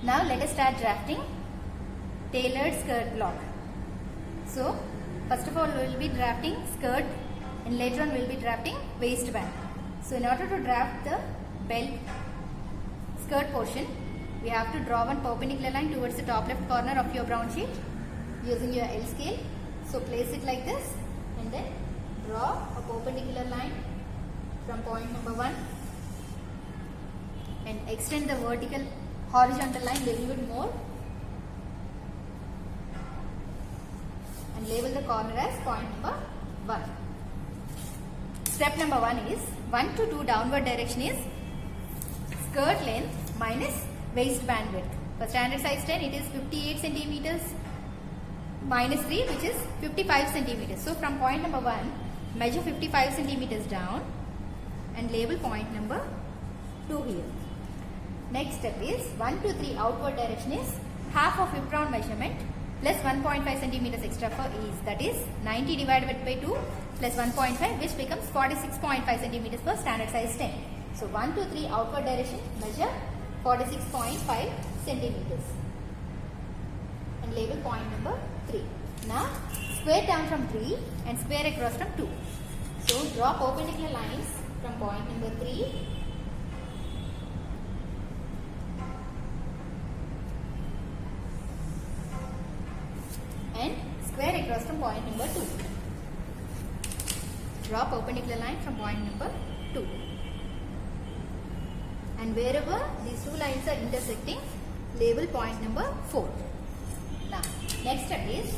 Now let us start drafting tailored skirt block. So first of all we will be drafting skirt and later on we will be drafting waistband. So in order to draft the belt skirt portion, we have to draw one perpendicular line towards the top left corner of your brown sheet using your L scale. So place it like this and then draw a perpendicular line from point number 1 and extend the horizontal line a little bit more and label the corner as point number 1. Step number 1 is 1 to 2 downward direction is skirt length minus waistband width. For standard size 10 it is 58 centimeters minus 3 which is 55 centimeters. So from point number 1 measure 55 centimeters down and label point number 2 here. Next step is 1 to 3 outward direction is half of hip round measurement plus 1.5 centimeters extra for ease, that is 90 divided by 2 plus 1.5 which becomes 46.5 centimeters for standard size 10. So 1 to 3 outward direction measure 46.5 centimeters and label point number 3. Now square down from 3 and square across from 2. So draw perpendicular lines from point number 3 and square across from point number 2. Draw perpendicular line from point number 2. And wherever these two lines are intersecting, label point number 4. Now, next step is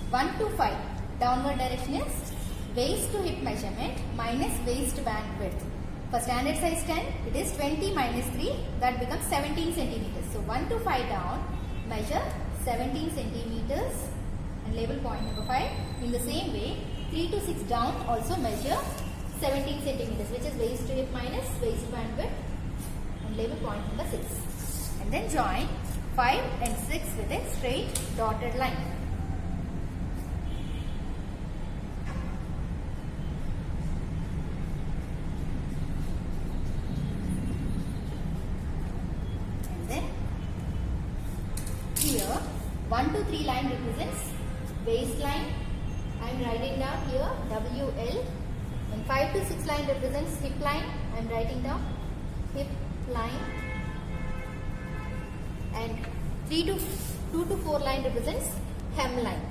1 to 5. Downward direction is waist to hip measurement minus waistband width. For standard size 10, it is 20 minus 3, that becomes 17 centimeters. So 1 to 5 down, measure 17 centimeters and label point number 5. In the same way, 3 to 6 down also measure 17 centimeters, which is waist to hip minus waistband width and label point number 6. And then join 5 and 6 with a straight dotted line. And then here 1 to 3 line represents waistline. I am writing down here WL. And 5 to 6 line represents hip line. I am writing down hip line. And 2 to 4 line represents hem line.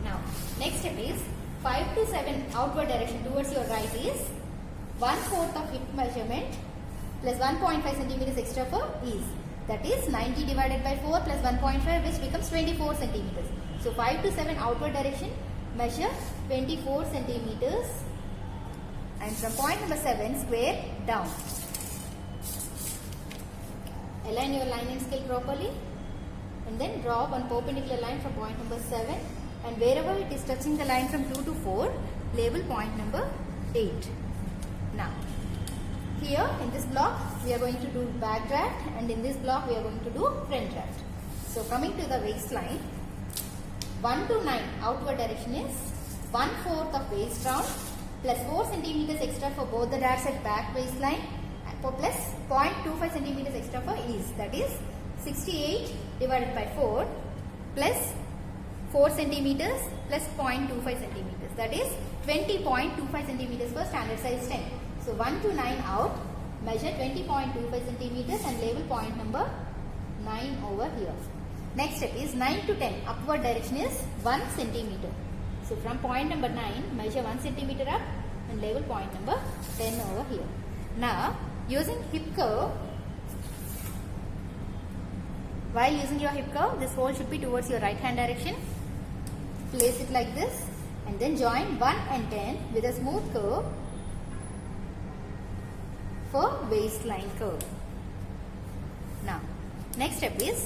Now, next step is 5 to 7 outward direction towards your right is 1/4 of hip measurement plus 1.5 centimeters extra for ease. That is 90 divided by 4 plus 1.5 which becomes 24 centimeters. So 5 to 7 outward direction measure 24 centimeters and from point number 7 square down. Align your line and scale properly and then draw one perpendicular line from point number 7 and wherever it is touching the line from 2 to 4 label point number 8. Now here in this block we are going to do back draft and in this block we are going to do front draft. So coming to the waistline, 1 to 9 outward direction is 1/4 of waist round plus 4 centimeters extra for both the darts at back waistline plus 0.25 centimeters extra for ease, that is 68 divided by 4 plus 4 centimeters plus 0.25 centimeters, that is 20.25 centimeters for standard size 10. So 1 to 9 out, measure 20.25 centimeters and label point number 9 over here. Next step is 9 to 10 upward direction is 1 centimeter. So from point number 9 measure 1 centimeter up and label point number 10 over here. Now using hip curve, while using your hip curve this hole should be towards your right hand direction. Place it like this and then join 1 and 10 with a smooth curve for waistline curve. Now next step is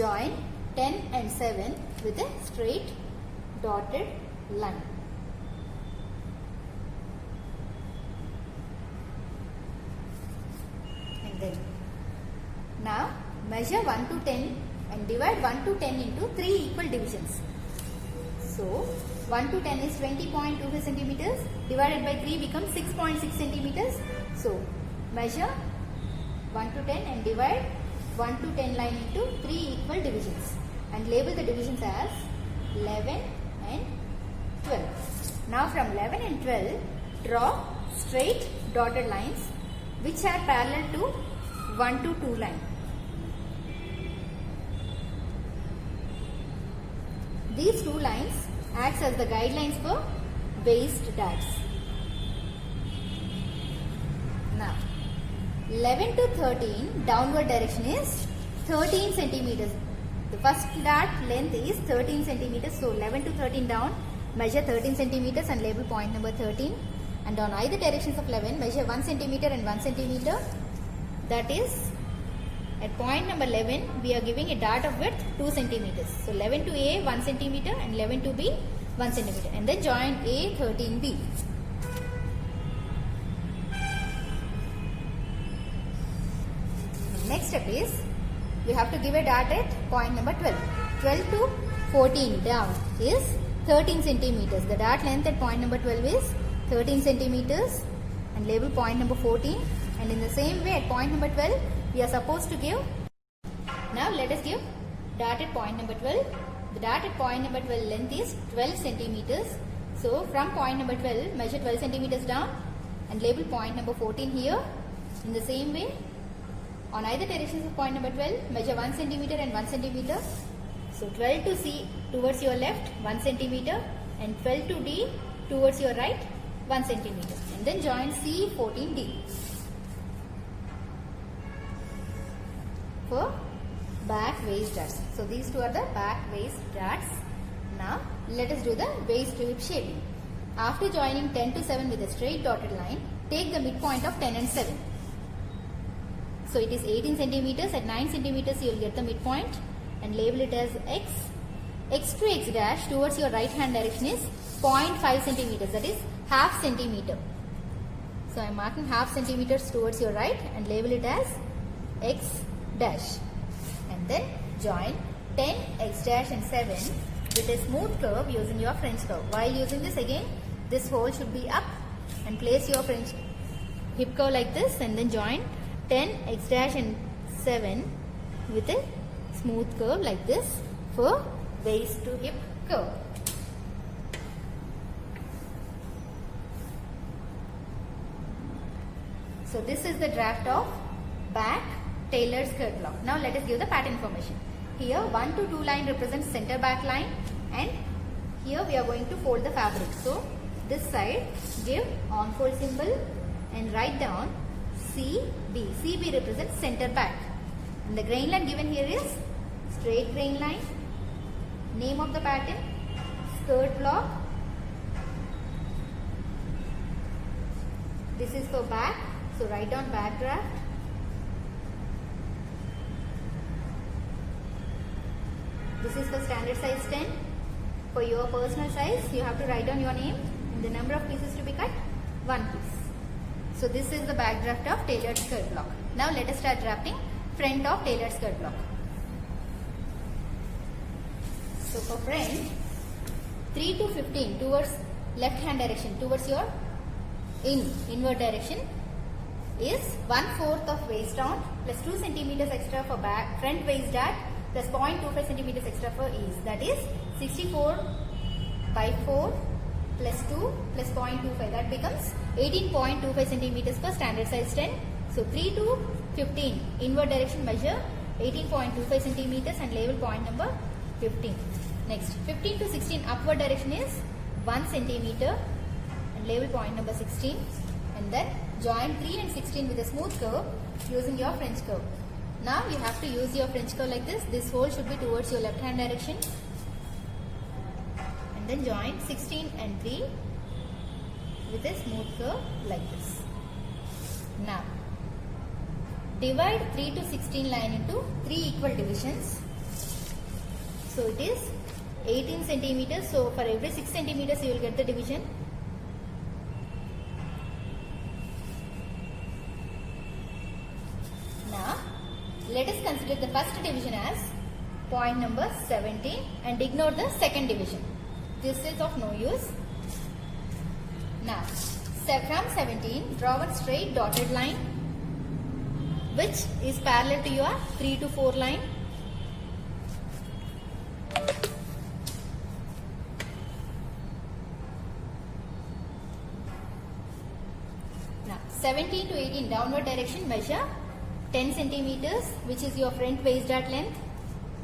join 10 and 7 with a straight dotted line. And then now measure 1 to 10 and divide 1 to 10 into 3 equal divisions. So 1 to 10 is 20.25 centimeters, divided by 3 becomes 6.6 centimeters, So measure 1 to 10 and divide 1 to 10 line into 3 equal divisions and label the divisions as 11 and 12. Now from 11 and 12, draw straight dotted lines which are parallel to 1 to 2 line. These two lines acts as the guidelines for waist darts. Now 11 to 13 downward direction is 13 centimeters. The first dart length is 13 centimeters. So 11 to 13 down, measure 13 centimeters and label point number 13. And on either directions of 11, measure 1 centimeter and 1 centimeter. That is, at point number 11, we are giving a dart of width 2 centimeters. So 11 to A 1 centimeter and 11 to B 1 centimeter. And then join A 13B. Next step is, we have to give a dart at point number 12. 12 to 14 down is 13 centimeters. The dart length at point number 12 is 13 centimeters and label point number 14. And in the same way at point number 12, we are supposed to give. Now let us give dart at point number 12. The dart at point number 12 length is 12 centimeters. So from point number 12, measure 12 centimeters down and label point number 14 here. In the same way, on either directions of point number 12, measure 1 centimeter and 1 centimeter. So 12 to C towards your left 1 centimeter and 12 to D towards your right 1 centimeter. And then join C 14D. For back waist darts. So these two are the back waist darts. Now let us do the waist to hip shaping. After joining 10 to 7 with a straight dotted line, take the midpoint of 10 and 7. So it is 18 centimeters. At 9 centimeters you will get the midpoint and label it as X. X to X dash towards your right hand direction is 0.5 centimeters, that is half centimeter. So I am marking half centimeters towards your right and label it as X dash. And then join 10, X dash and 7 with a smooth curve using your French curve. While using this again, this hole should be up and place your French hip curve like this and then join 10, X dash and 7 with a smooth curve like this for waist to hip curve. So this is the draft of back tailored skirt block. Now let us give the pattern information. Here 1 to 2 line represents center back line and here we are going to fold the fabric. So this side give on fold symbol and write down CB. CB represents center back. And the grain line given here is straight grain line. Name of the pattern, skirt block. This is for back. So write down back draft. This is for standard size 10. For your personal size, you have to write down your name and the number of pieces to be cut, 1 piece. So this is the back draft of tailored skirt block. Now let us start drafting front of tailored skirt block. So for front, 3 to 15 towards left hand direction, towards your inward direction is 1/4 of waist round plus 2 centimeters extra for back front waist dart plus 0.25 centimeters extra for ease. That is 64/4 plus 2 plus 0.25. That becomes 18.25 centimeters for standard size 10. So 3 to 15 inward direction measure 18.25 centimeters and label point number 15. Next 15 to 16 upward direction is 1 centimeter and label point number 16. And then join 3 and 16 with a smooth curve using your French curve. Now you have to use your French curve like this. This hole should be towards your left hand direction. And then join 16 and 3 with a smooth curve like this. Now divide 3 to 16 line into 3 equal divisions. So it is 18 centimeters. So for every 6 centimeters you will get the division. Now let us consider the first division as point number 17 and ignore the second division. This is of no use. Now From 17, draw one straight dotted line which is parallel to your 3 to 4 line. Now 17 to 18 downward direction, measure 10 centimeters, which is your front waist dart length,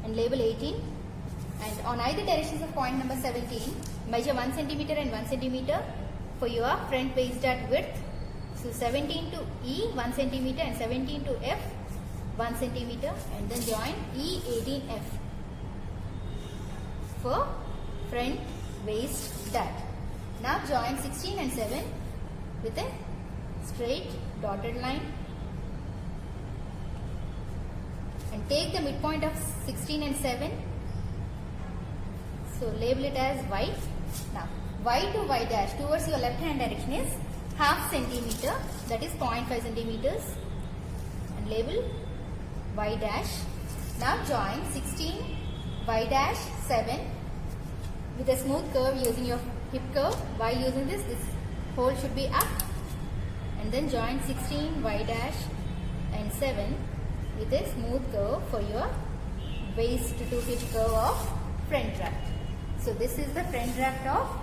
and label 18. And on either directions of point number 17, measure 1 centimeter and 1 centimeter for your front waist dart width. So 17 to E 1 centimeter and 17 to F 1 centimeter, and then join E18F for front waist dart. Now join 16 and 7 with a straight dotted line and take the midpoint of 16 and 7. So label it as Y. Now Y to Y dash towards your left hand direction is half centimeter, that is 0.5 centimeters, and label Y dash. Now join 16 Y dash 7 with a smooth curve using your hip curve. While using this hole should be up, and then join 16 Y dash and 7 with a smooth curve for your waist to hip curve of front draft. So this is the front draft of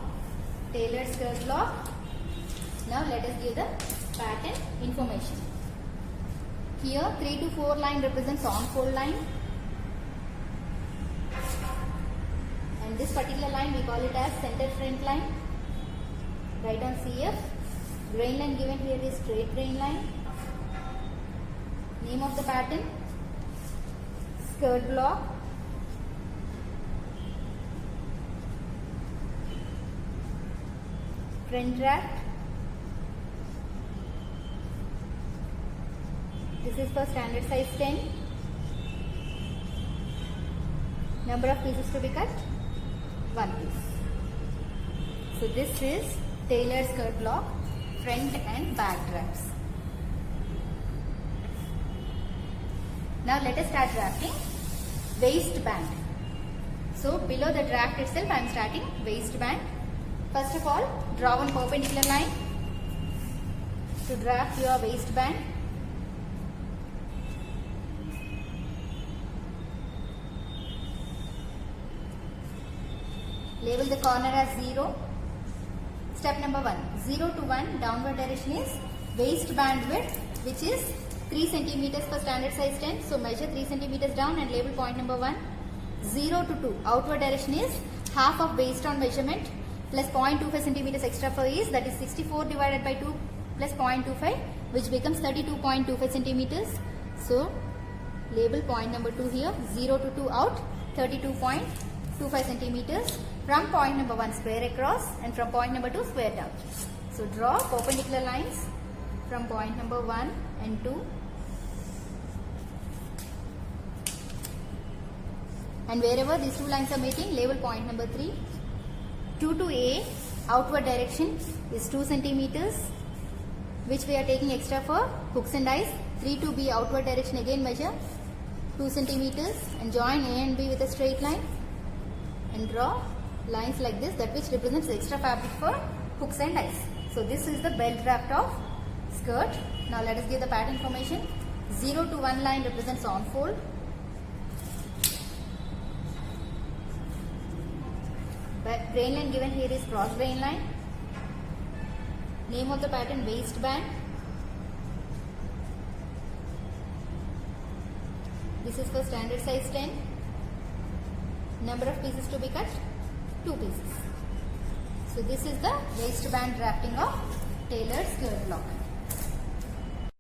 tailored skirt block. Now let us give the pattern information. Here 3 to 4 line represents on fold line, and this particular line we call it as center front line. Write on CF. Grain line given here is straight grain line. Name of the pattern, skirt block. Front draft. This is for standard size 10. Number of pieces to be cut, 1 piece. So this is tailored skirt block, front and back drafts. Now let us start drafting waistband. So below the draft itself I am starting waistband. First of all, draw one perpendicular line to draft your waistband. Label the corner as 0. Step number 1. 0 to 1 downward direction is waistband width, which is 3 centimeters for standard size 10. So measure 3 centimeters down and label point number 1. 0 to 2 outward direction is half of waist on measurement plus 0.25 centimeters extra for ease, that is 64 divided by 2 plus 0.25, which becomes 32.25 centimeters. So label point number 2 here. 0 to 2 out, 32.25 centimeters. From point number 1 square across, and from point number 2 square down. So draw perpendicular lines from point number 1 and 2. And wherever these two lines are meeting, label point number 3. 2 to A outward direction is 2 centimeters, which we are taking extra for hooks and eyes. 3 to B outward direction, again measure 2 centimeters and join A and B with a straight line and draw lines like this, that which represents extra fabric for hooks and eyes. So this is the belt draft of skirt. Now let us give the pattern information. 0 to 1 line represents on fold. Grain line given here is cross grain line. Name of the pattern, waistband. This is for standard size 10. Number of pieces to be cut, 2 pieces. So this is the waistband drafting of tailored skirt block.